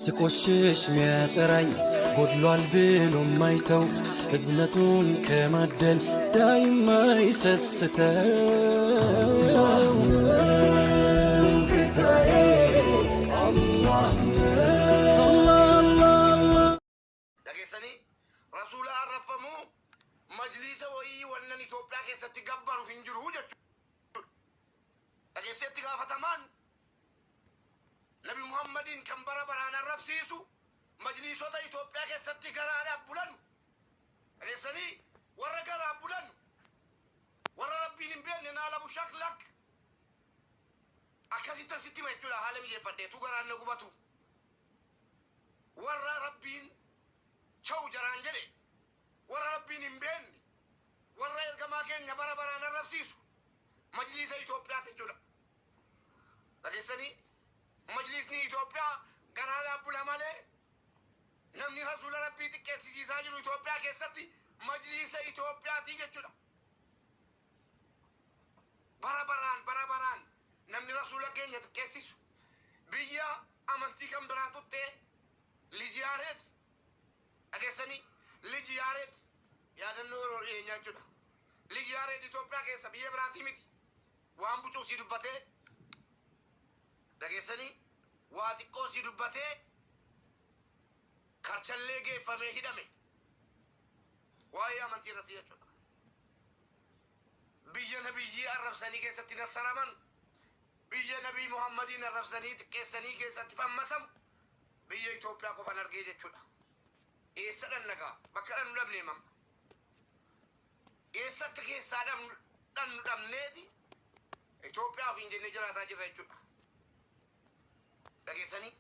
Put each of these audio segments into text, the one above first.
ስቆሽሽ ሚያጠራኝ ጎድሏል ብሎ ማይተው እዝነቱን ከማደል ዳይማ ይሰስተው ጌታዬ አላህ dhageessanii rasuula arrafamuu majliisa wayii wannan Itoophiyaa keessatti gabbaru hin jiru jechuudha. Dhageesseetti gaafatamaan Nabi Muhammadin kan bara baraan arrabsiisu majliisota Itoophiyaa keessatti garaadhaaf bulan dhageessanii warra garaaf bulan warra rabbiin hin beekne naalabu shaklak akkasitti asitti hima jechuudha. Haala mijeeffadheetu garaan na gubatu warra rabbiin chau jaraan jedhe warra rabbiin hin beekne warra ergamaa keenya bara baraan arrabsiisu majliisa Itoophiyaati jechuudha. Dhageessanii majliisni Itoophiyaa garaadhaaf bula malee namni rasuula rabbii xiqqeessisiisaa jiru Itoophiyaa keessatti majliisa Itoophiyaati jechuudha. Bara baraan namni rasuula keenya xiqqeessisu biyya amantii kan biraa tuttee Lijiyaareed dhageessanii Lijiyaareed yaadannoo dhiyeenyaa jechuudha. Lijiyaareed Itoophiyaa keessa biyya biraatii miti waan bucuu si dubbatee dhageessanii waa xiqqoo si dubbatee karchallee geeffamee hidhame waa'ee amantii irratti jechuudha. Biyya nabiyyii arrabsanii keessatti nassaraman biyya nabii Muhammadiin arrabsanii xiqqeessanii keessatti fammasamu biyya Itoophiyaa qofan argee jechuudha. Eessa dhannagaa bakka dhannu dhabnee mamma eessatti keessaa dhannu dhabneeti Itoophiyaa ofiin jennee jiraataa jirra jechuudha. Dhageessanii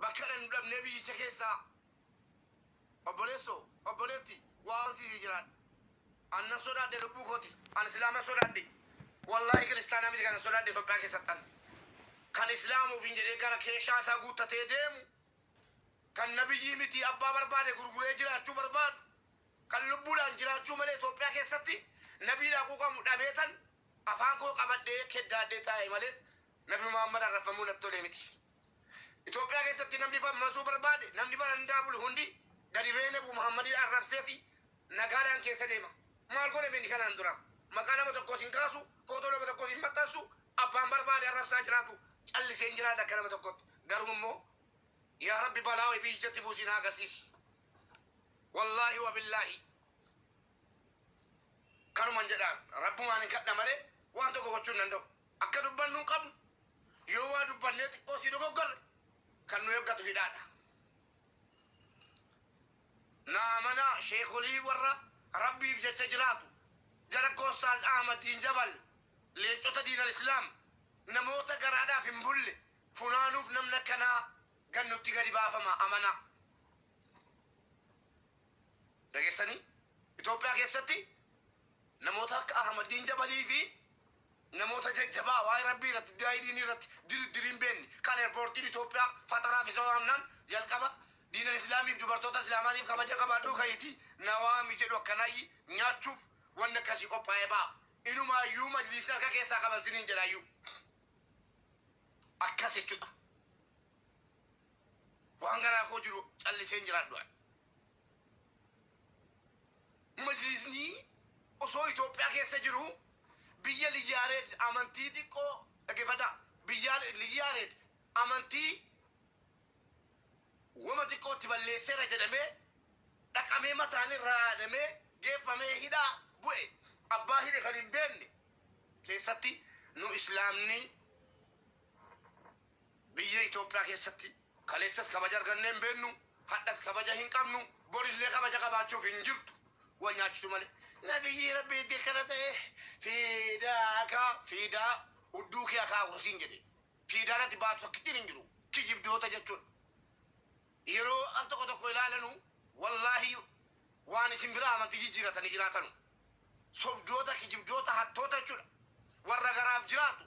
bakka dhannu dhabnee biyyicha keessaa obboleessoo obboleetti waan siisii jiraadha. Anna sodaadhe lubbuu kooti an islaama sodaadhe wallaahi kiristaanaa miti kana sodaadhe Itoophiyaa keessattan kan islaamuuf hin jedhee gara keeshaa isaa guuttatee deemu kan nabiyyii miti abbaa barbaade gurguree jiraachuu barbaadu kan lubbuudhaan jiraachuu malee Itoophiyaa keessatti nabiidhaa quuqamu dhabeetan afaan koo qabadhee keddaadhee taa'e malee nabi Muhammad arrafamuu natti tolee miti. Itoophiyaa keessatti namni fammasuu barbaade namni barandaa bulu hundi gadi ba'ee nabi Muhammadii arrabseeti nagaadhaan keessa deema. Maal godhe minni kanaan dura maqaa nama tokkos hin kaasu footoo nama tokkos hin maxxansu abbaan barbaade arrabsaa jiraatu callisee hin jiraadha akka nama tokkotti. Garuu immoo yaa rabbi balaa wayii biyyatti buusii na agarsiisi. Wallaahi wa billaahi kanuman jedhaan rabbumaan hin kadha malee waan tokko gochuu hin danda'u. Akka dubbannu hin qabnu yoo waa dubbannee xiqqoo si dogoggorre kan nu eeggatu hidhaadha. Naamana sheekolii warra rabbiif jecha jiraatu jala Koostaaz Ahmadiin Jabal leencota diinal Islaam namoota garaadhaaf hin bulle funaanuuf namna kanaa kan nutti gadi baafama amana. Dhageessanii Itoophiyaa keessatti namoota akka Ahmadiin Jabalii fi namoota jajjabaa waa'ee rabbii irratti daa'idii irratti diriin beenni kan eerpoortiin Itoophiyaa fataraa fi so'aamnaan jalqaba diinal Islaamiif dubartoota Islaamaatiif kabaja qabaadhuu kayiti nawaami jedhu akkanaayi nyaachuuf wanni akkasii qophaa'ee ba'a. Inumaayyuu majliisni harka keessaa qaban siniin jedhaayyuu akkas jechuudha. Waan garaafoo jiru callisee hin jiraadhu. Majliisni osoo Itoophiyaa keessa jiru biyya Lijiyaareed amantii xiqqoo dhaggeeffadha. Biyya Lijiyaareed amantii wama xiqqootti balleesseera jedhamee dhaqamee mataan irraa haadamee geeffamee hidhaa bu'e abbaa hidhe kan hin beekne keessatti nu islaamni biyya Itoophiyaa keessatti kaleessas kabaja argannee hin beeknu hadhas kabaja hin qabnu borillee kabaja qabaachuuf hin jirtu waan nyaachisu malee nabiyyi rabbii kana ta'e fiidaa udduu kee akaakuu siin jedhe fiidaanatti baatu akkittiin hin jiru kijibdoota jechuudha. Yeroo al tokko ilaalanu wallaahi waan isin biraa amantii jijjiiratanii jiraatanu sobdoota kijibdoota hattoota jechuudha warra garaaf jiraatu.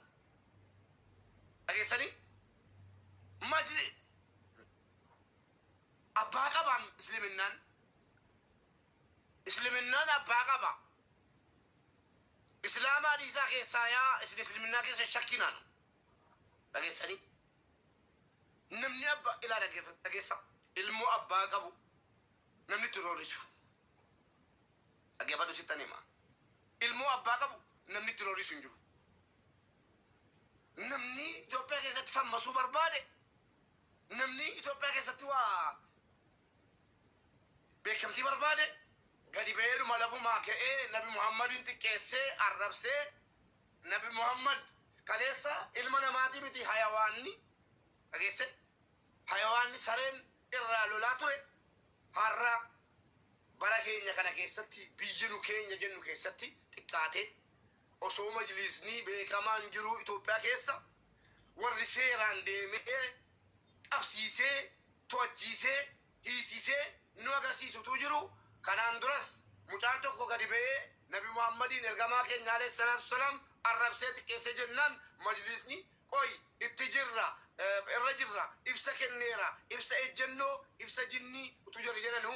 Dhageessanii majli abbaa qabaan isliminaan abbaa qaba. Islaamaa dhiisaa keessaa yaa isin isliminaa keessa shakkinaan dhageessanii namni abbaa ilaa dhageessa ilmoo abbaa qabu namni tiroorisu dhageeffadhu sittan hima ilmoo abbaa qabu namni tiroorisu hin jiru namni Itoophiyaa keessatti fammasuu barbaade namni Itoophiyaa keessatti waa beekamtii barbaade gadi ba'eedhuma lafumaa ka'ee nabi Muhammadin xiqqeessee arrabsee nabi Muhammad kaleessa ilma namaatii miti hayawaanni dhageesse hayawaanni sareen irraa lolaa ture har'a bara keenya kana keessatti biyyi nu keenya jennu keessatti xiqqaate osoo majlisni beekamaan jiru Itoophiyaa keessa warri seeraan deemee qabsiisee to'achiisee hiisisee nu agarsiisutu jiru kanaan duras mucaan tokko gadi ba'ee nabi Muhammadin ergamaa keenya alayhi salaatu wasalaam arrabsee xiqqeessee jennaan majlisni qoy itti jirra irra jirra ibsa kenneera ibsa ejjennoo ibsa jinnii utu jiru jedhanu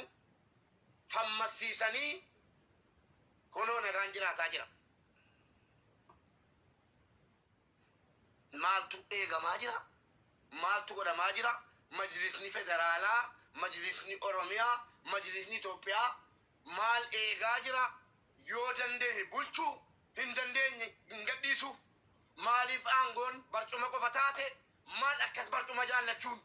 fammasiisanii kunoo nagaan jiraataa jira maaltu eegamaa jira maaltu godhamaa jira majlisni federaalaa majlisni oromiyaa majlisni Itoophiyaa maal eegaa jira yoo dandeenye bulchuu hin dandeenye hin gadhiisu maaliif aangoon barcuma qofa taate maal akkas barcuma jaallachuun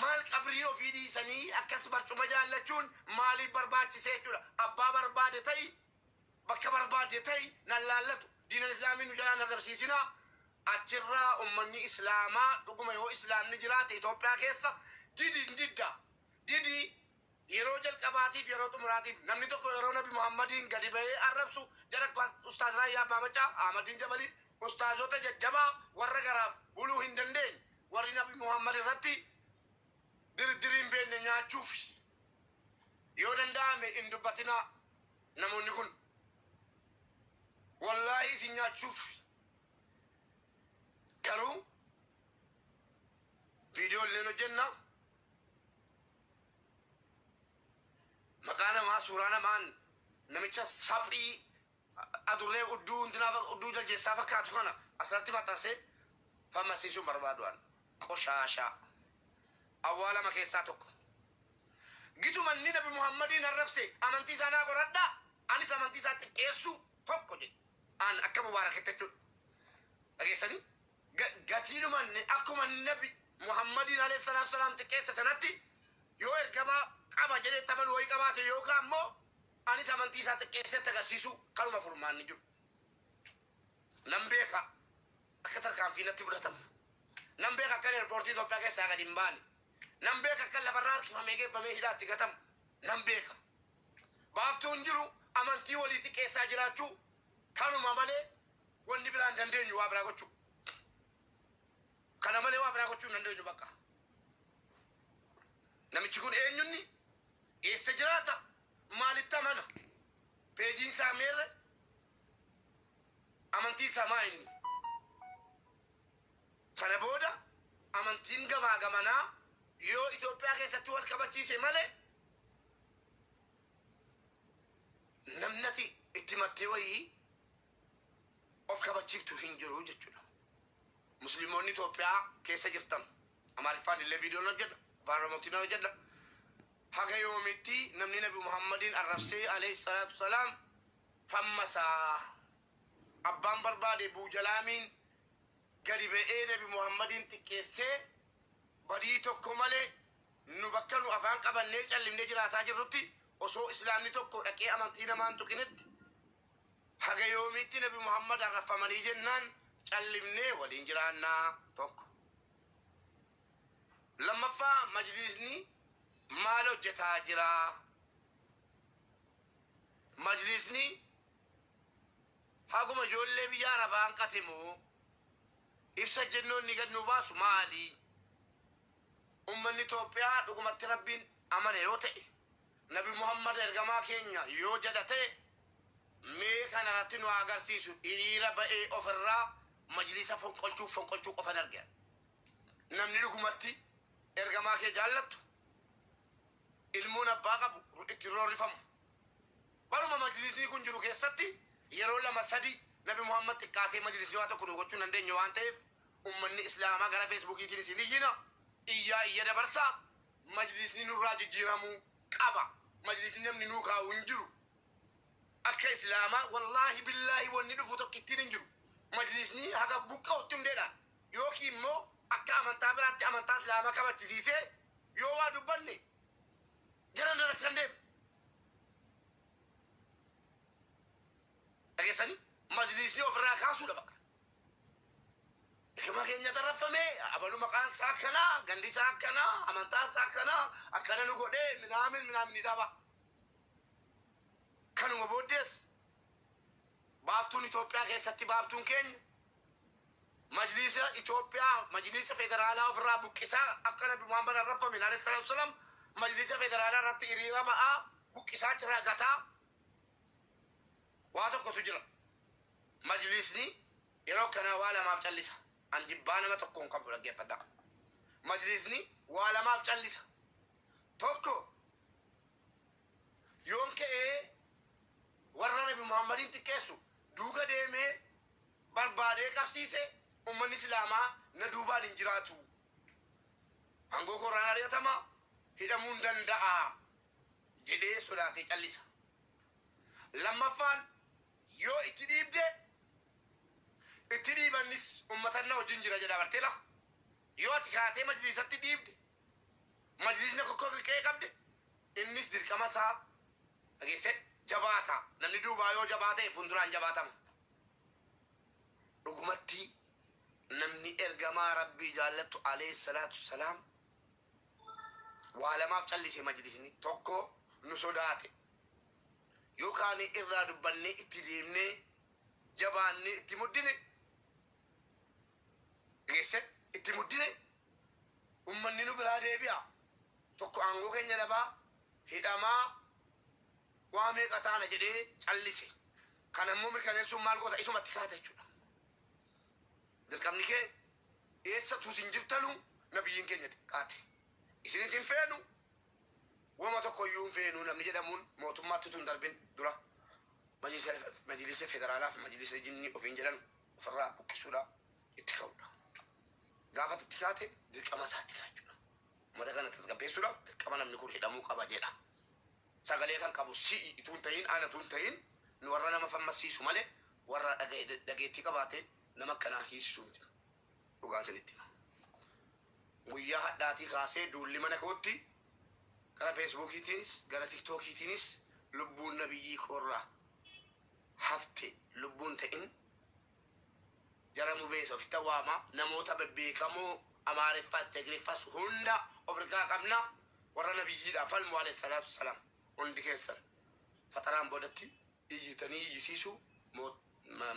maal qabrii ofii dhiisanii akkas barcuma jaallachuun maaliif barbaachisee jechuudha abbaa barbaade ta'i bakka barbaade ta'i nan laallatu diinan islaamii nu jalaan arrabsiisinaa achirraa ummanni islaamaa dhuguma yoo islaamni jiraate Itoophiyaa keessa didi yeroo jalqabaatiif yeroo xumuraatiif namni tokko yeroo nabi Muhammadin gadi ba'ee arrabsu jara ustaaz Raayyaa Baamachaa Ahmadiin Jabaliif ustaazota jajjabaa warra garaaf buluu hin dandeenye warri nabi Muhammad irratti dirdiriin beenne nyaachuuf yoo danda'ame hin dubbatinaa namoonni kun wallaahi isin nyaachuuf garuu viidiyoo illee hojjenna maqaa namaa suuraa namaan namicha saphii adurree udduu jaljeessaa fakkaatu kana asirratti maxxansee fammasiisuun barbaadu'an qoshaashaa awwaalama keessaa tokko gituma inni nabi Muhammadin arrabse amantii isaa naa qoradhaa anis amantii isaa xiqqeessu tokko jedhe an akka mubaaraketti jechuudha dhageessanii gatiidhuman akkuma nabi Muhammadin alayhi salaatu wasalaam xiqqeessa sanatti yoo ergamaa qaba jedhee taban wayii qabaate yookaan ammoo anis amantii isaa xiqqeessatti agarsiisu kanuma furmaanni jiru nan beeka akka tarkaanfii natti fudhatamu nan beeka akka eerpoortii Itoophiyaa keessaa gadi hin baane nan beeka akka lafarraa harkifamee geeffamee hidhaatti gatamu nan beeka baaftuun jiru amantii walii xiqqeessaa jiraachuu kanuma malee wanni biraan dandeenyu waa biraa gochuu kana malee waa biraa gochuu hin dandeenyu bakka namichi kun eenyunni eessa jiraata maalitti amana peejiin isaa meerre amantii isaa maa inni kana booda amantiin gamaa gamanaa yoo Itoophiyaa keessatti wal qabachiise malee namnati itti mattee wayii of kabachiiftu hin jiru jechuudha musliimoonni Itoophiyaa keessa jirtan amaariffaan illee viidiyoon hojjedha afaan oromootiin hojjedha haga yoomitti namni nabi Muhammadin arrabsee alayhi salaatu wasalaam fammasaa abbaan barbaade buujalaamiin gadi ba'ee nabi Muhammadin xiqqeessee badii tokko malee nu bakka nu afaan qabannee callimnee jiraataa jirrutti osoo islaamni tokko dhaqee amantii namaan tuqinitti haga yoomitti nabi Muhammad arrafamanii jennaan callimnee waliin jiraannaa tokko lammaffaa majlisni maal hojjetaa jira majlisni haguma ijoollee biyya arabaan qatimu ibsa jennoonni gad nu baasu maali ummanni Itoophiyaa dhugumatti rabbiin amane yoo ta'e nabi Muhammad ergamaa keenya yoo jedha ta'e mee kana irratti nu agarsiisu hiriira ba'ee ofirraa majlisa fonqolchuu qofan argan namni dhugumatti ergamaa kee jaallattu ilmuun abbaa qabu itti roorrifamu baruma majlisni kun jiru keessatti yeroo lama sadi nabi Muhammad xiqqaatee majlisni waa tokko nu gochuu dandeenye waan ta'eef ummanni islaamaa gara feesbuukiitiin isin iyyina iyya dabarsaa majlisni nurraa jijjiiramuu qaba. Majlisni namni nuu kaa'u hin jiru. Akka islaamaa wallaahi billaahi wanni dhufu tokkittiin hin jiru. Majlisni haga buqqa'utti hundeedhaan yookiin immoo akka amantaa biraatti amantaa islaamaa kabachisiisee yoo waa dubbanne jaran daraksan deemu. Dhageessanii majlisni ofirraa kaasuudha bakka. Kama keenya tarraffamee abalu maqaan isaa akkanaa gandi isaa akkanaa amantaa isaa akkanaa akkana nu godhee minaamin dhaba. Kanuma booddees baaftuun Itoophiyaa keessatti baaftuun keenya majlisa Itoophiyaa majlisa federaalaa ofirraa buqqisaa akka Nabi Muhammad arrafame alayhi salaatu wassalaam majlisa federaalaa irratti hiriira ba'aa buqqisaa jira gataa waa tokkotu jira. Majlisni yeroo kana waa lamaaf callisa. Anjibbaa nama tokkoon qabu dhaggeeffadha. Majlisni waa lamaaf callisa. Tokko yoon ka'ee warra Nabi Muhammadiin xiqqeessu duuka deemee barbaadee qabsiise ummanni islaamaa na duubaan hin jiraatu. Aangoo koraan ari'atama hidhamuu hin danda'a jedhee sodaatee callisa. Lammaffaan yoo itti dhiibde itti dhiibannis ummatanna wajjin jira jedha barteela. Yoo ati kaatee majlisatti dhiibde majlisni kokkoo qiqqee qabde innis dirqama isaa dhageesse jabaata. Namni duubaa yoo jabaate fuulduraan jabaatama. Dhugumatti namni ergamaa rabbii jaallattu alayhi salaatu salaam waa lamaaf callise majlisni. Tokko nu sodaate yookaan irraa dubbannee itti deemnee jabaannee itti muddine geesse itti muddine ummanni nu biraa deebi'a. Tokko aangoo keenya dhabaa hidhamaa waa meeqa taana jedhee callise. Kan ammoo mirkaneessuun maal goota isumatti kaata jechuudha. Dirqamni kee eessatu isin jirtanu nabiyyiin keenya kaate. Isinis hin feenu wama tokko iyyuu hin feenu namni jedhamuun mootummaatti tun darbin dura majlisa federaalaa fi majlisa jinni ofiin jedhan ofirraa buqqisuudha itti ka'uudha. Gaafa itti kaate dirqama isaatti ka'a jechuudha. Uummata kana tasgabbeessuudhaaf dirqama namni kun hidhamuu qaba jedha. Sagalee kan qabu si'i ituun ta'in ana tuun ta'in nu warra nama fammasiisu malee warra dhageettii qabaate nama akkanaa hiisisu miti. Dhugaan sinitti. Guyyaa hadhaatii kaasee duulli mana kootti gara feesbuukiitiinis gara tiktookiitiinis lubbuun nabiyyii koorraa hafte lubbuun ta'in jara mubeessa ofitti waama namoota bebbeekamoo amaariffas tigriffas hunda ofirraa qabna warra nabiyyiidhaaf falmu alayhi salaatu salaam hundi keessan fataraan boodatti iyyitanii iyyisiisu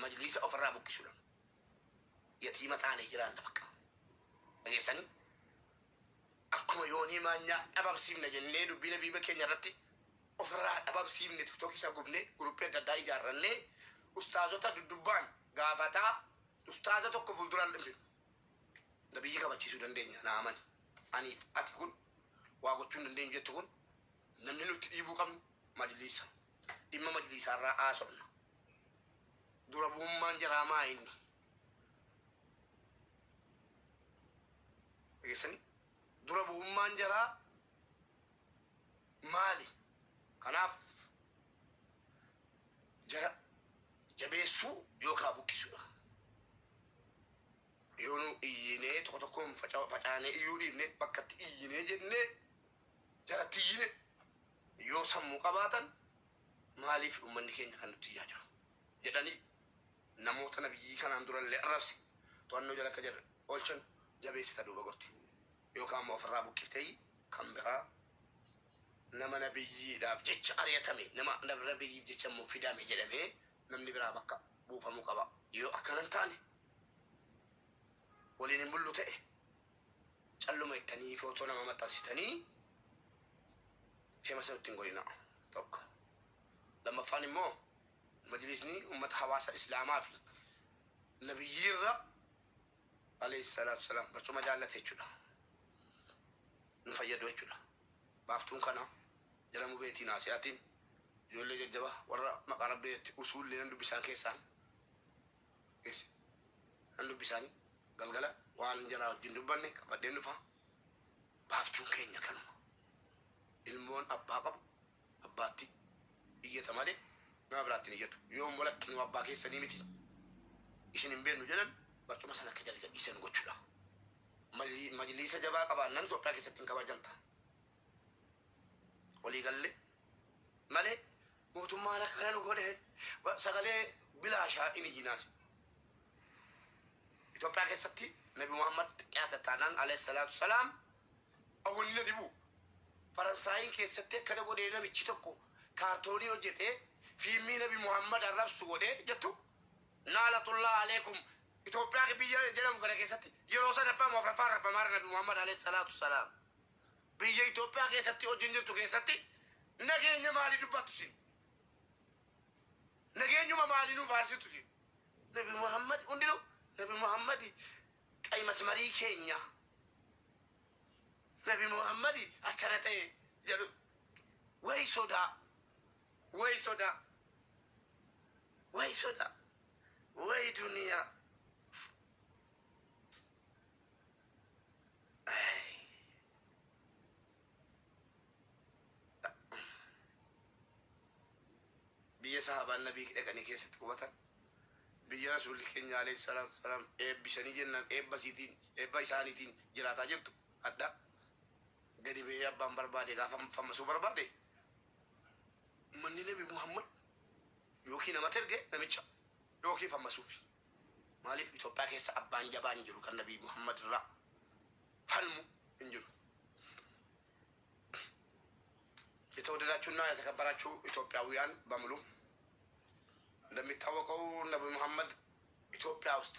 majlisa ofirraa buqqisuudha. Yatiima taanee jiraan bakka dhageessanii akkuma yoonii maanyaa dhabamsiifne jennee dubbii nabii keenya irratti ofirraa dhabamsiifne tiktookii isa gubne guruppii adda addaa ijaarrannee ustaazota duddubbaan gaafataa ustaaza tokko fuulduraan dhufin nabiyyi kabachiisuu dandeenya naamani aniif ati kun waa gochuu hin dandeenyu jettu kun namni nuti dhiibuu qabnu majlisa dhimma majlisaarraa haasofna dura bu'ummaan jaraamaa inni dhageessanii dura bu'ummaan jaraa maali? Kanaaf jara jabeessuu yookaan buqqisuudha. Yoo nu iyyinee tokko tokkoon facaanee iyyuu dhiibne bakkatti iyyinee jennee jaratti iyyine yoo sammuu qabaatan maaliif uummanni keenya kan nutti iyyaa jiru jedhanii namoota nabiyyii kanaan durallee arrabse to'annoo jala akka jedhan oolchan jabeessita duuba gorti yookaan immoo ofirraa buqqiftee kan biraa nama nabiyyiidhaaf jecha ari'atame nama nabiyyiif jecha immoo fidame jedhamee namni biraa bakka buufamuu qaba. Yoo akkanan taane waliin hin bullu ta'e calluma ittanii footoo nama maxxansitanii feema sana ittiin godhina tokko. Lammaffaan immoo majlisni uummata hawaasa islaamaa fi nabiyyiirra alayhi salaatu salaam barcuma jaallate jechuudha. Nu fayyadu jechuudha. Baaftuun kana jedhamu beetiin Asiyaatiin ijoollee jajjaba warra maqaa rabbeetti usuullee nan dubbisaan keessaan nan dubbisaanii galgala waan jaraa wajjin dubbanne qabadheen dhufa baaftuun keenya kanuma ilmoon abbaa qabu abbaatti iyyata malee nama biraatti hin iyyatu yoo molakki nu abbaa keessanii miti isin hin beeknu jedhan barcuma sana akka jala gadhiisan gochuudha majliisa jabaa qabaannan Itoophiyaa keessatti hin kabajamta walii galle malee mootummaan akka kana nu godhe sagalee bilaashaa inni jinaasi Itoophiyaa keessatti Nabi Muhammad qiyaasa taanaan alayhi salaatu salaam awwalli na dibu Faransaayii keessatti akkana godhee namichi tokko kaartoonii hojjetee fiilmii Nabi Muhammad arrabsu godhee jettu naalatullah aleekum Itoophiyaa biyya jedhamu kana keessatti yeroo sadaffaa moo afuraffaa rafamaara Nabi Muhammad alayhi salaatu salaam biyya Itoophiyaa keessatti hojiin jirtu keessatti nageenya maalii dubbattu sin nageenyuma maalii nu faarsitu sin Nabi Muhammad hundinuu Nabi Muhammad qay masmarii keenya Nabi Muhammad akkana ta'e jedhu way soda way dunia biyya sahabaan nabii dhaqanii keessatti qubatan biyya rasuulli keenya alayhi salaatu wasalaam eebbisanii jennaan eebba isaaniitiin jiraataa jirtu adda gadi bee abbaan barbaade gaafa fammasuu barbaade manni Nabi Muhammad yookiin nama terge namicha yookiin fammasuufi maaliif Itoophiyaa keessa abbaan jabaan jiru kan Nabi Muhammad irraa falmu hin jiru የተወደዳችሁና የተከበራችሁ ኢትዮጵያውያን በሙሉ እንደሚታወቀው ነብዩ መሐመድ ኢትዮጵያ ውስጥ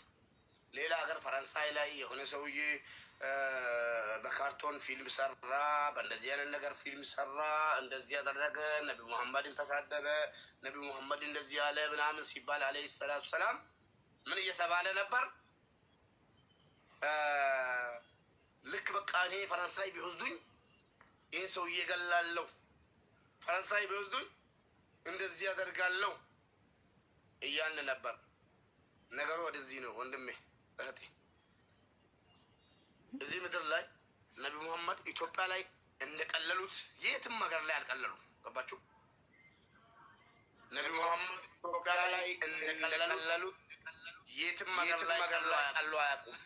ሌላ ሀገር ፈረንሳይ ላይ የሆነ ሰውዬ በካርቶን ፊልም ሰራ በእንደዚህ አይነት ነገር ፊልም ሰራ እንደዚህ ያደረገ ነብዩ መሐመድን ተሳደበ ነብዩ መሐመድ እንደዚህ ያለ ምናምን ሲባል አለይሂ ሰላቱ ሰላም ምን እየተባለ ነበር ልክ በቃ እኔ ፈረንሳይ ቢወስዱኝ ይሄን ሰውዬ ገላለሁ ፈረንሳይ ቢወስዱኝ እንደዚህ ያደርጋለሁ እያልን ነበር ነገሩ ወደዚህ ነው ወንድሜ እህቴ እዚህ ምድር ላይ ነቢ ሙሐመድ ኢትዮጵያ ላይ እንደቀለሉት የትም ሀገር ላይ አልቀለሉም ገባችሁ ነቢ ሙሐመድ ኢትዮጵያ ላይ እንደቀለሉት የትም ሀገር ላይ ቀሉ አያውቁም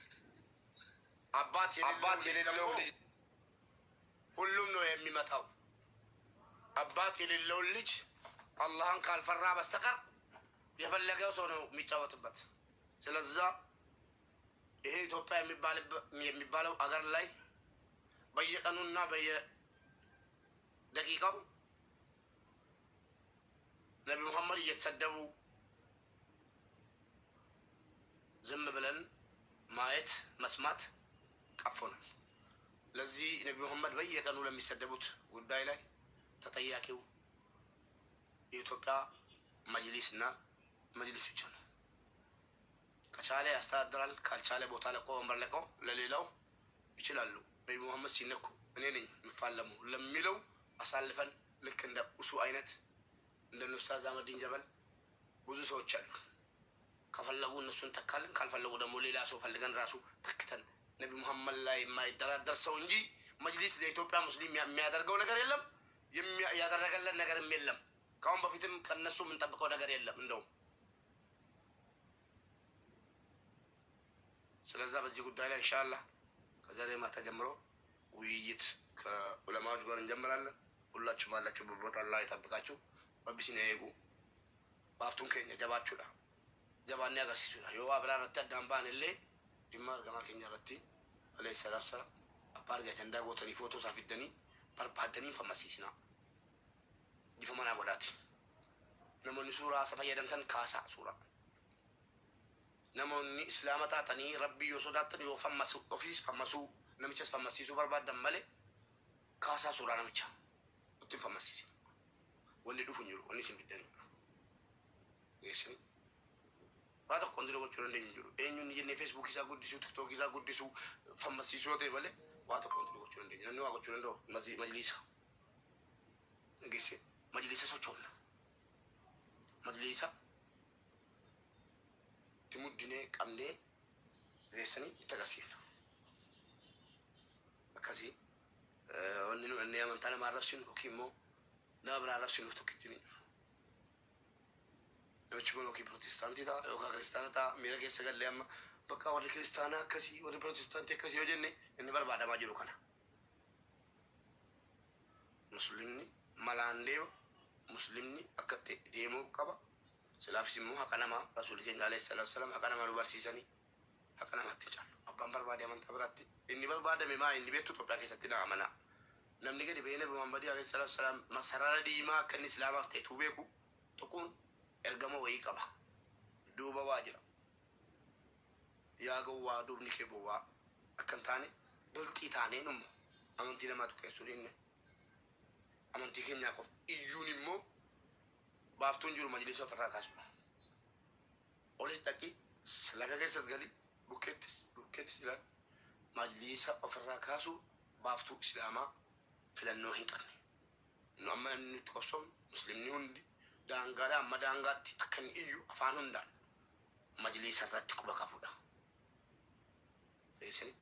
አባት የሌለው ሁሉም ነው የሚመታው አባት የሌለው ልጅ አላህን ካልፈራ በስተቀር የፈለገው ሰው ነው የሚጫወትበት ስለዚህ ይሄ ኢትዮጵያ የሚባለው አገር ላይ በየቀኑና በየደቂቃው ነቢ ሙሐመድ እየተሰደቡ ዝም ብለን ማየት መስማት ቀፎናል ለዚህ ነቢ ሙሐመድ በየቀኑ ለሚሰደቡት ጉዳይ ላይ ተጠያቂው የኢትዮጵያ መጅሊስና መጅሊስ ብቻ ነው ከቻለ ያስተዳድራል ካልቻለ ቦታ ለቆ ወንበር ለቆ ለሌላው ይችላሉ ነቢ ሙሐመድ ሲነኩ እኔ ነኝ ምፋለሙ ለሚለው አሳልፈን ልክ እንደ ኡሱ አይነት እንደ ኡስታዝ አህመዲን ጀበል ብዙ ሰዎች አሉ ከፈለጉ እነሱን ተካልን ካልፈለጉ ደግሞ ሌላ ሰው ፈልገን ራሱ ተክተን ነቢ ሙሐመድ ላይ የማይደራደር ሰው እንጂ መጅሊስ ለኢትዮጵያ ሙስሊም የሚያደርገው ነገር የለም ያደረገለን ነገርም የለም ካሁን በፊትም ከነሱ የምንጠብቀው ነገር የለም እንደው ስለዚህ በዚህ ጉዳይ ላይ ኢንሻአላህ ከዛሬ ማታ ጀምሮ ውይይት ከዑለማዎች ጋር እንጀምራለን ሁላችሁም አላችሁበት ቦታ አላህ ይጠብቃችሁ ረቢ ሲነይጉ ባፍቱን ከኛ ጀባችሁላ ጀባን ያጋሲሱላ ዮ አብራራት ዳምባንሌ ዲማር ገማ ከኛ ረቲ አለይሂ ሰላቱ ሰላም አባርጋ ተንዳ ቦተኒ ፎቶ ሳፊደኒ በርባደኒ ፈማሲስና ይፈማና ጎዳቲ ነሞኒ ሱራ ሰፈየደንተን ካሳ ሱራ نموني إسلامة تاني ربي يسوداتني وفمسو أوفيس فمسو نمشيس فمسيسو برباد دمالي كاسا سورة نمشى وتم فمسيسي وني دو فنجرو وني سنبدني يسني هذا كوندي لو تشرون دينجرو إني نيجي فيسبوك إذا قد ديسو تيك توك إذا قد ديسو فمسيسو تيمالي هذا كوندي لو تشرون دينجرو نو أقول تشرون دو مجلسة نجيسي مجلسة سوتشون مجلسة تمدني كامني geessanii itti agarsiifna. Akkasii wanni nu inni amantaa namaa arrabsinu yookiin immoo nama biraa arrabsinuuf tokkitti ni jiru. Namichi kun yookiin pirootestaantii ta'a yookaan kiristaana ta'a miira keessa gallee amma bakka warri kiristaanaa akkasii warri pirootestaantii akkasii yoo jenne inni barbaadamaa jiru kana. Muslimni malaan deema muslimni akka deemuu qaba. Silaafis immoo haqa namaa rasuulli keenya alayhi salaatu wasalaam haqa namaa nu barsiisanii haqa namaatti hin caalu. Abbaan barbaade amantaa biraatti inni barbaadame maa inni beektu Itoophiyaa keessatti na amana. Namni gadi ba'ee Nabi Muhammad alayhi salaatu wasalaam sarara diimaa akka inni islaamaaf ta'etu beeku tokkoon ergama wayii qaba. Duuba waa jira. Yaa gowwaa duubni kee bowwaa akka hin taane bultii taanee numma amantii namaa tuqeessuu dinne. Amantii keenyaa qofa iyyuun immoo baaftuun jiru majlisa ofirraa kaasudha. Olis dhaqii laga keessas galii bukkeetti jiran majlisa ofirraa kaasuu baaftuu islaamaa filannoo hin qabne. Nu amma namni nutti qabsoon muslimni hundi daangaadhaa amma daangaatti akka inni iyyu afaan hundaan majlisa irratti quba qabudha. Teessanii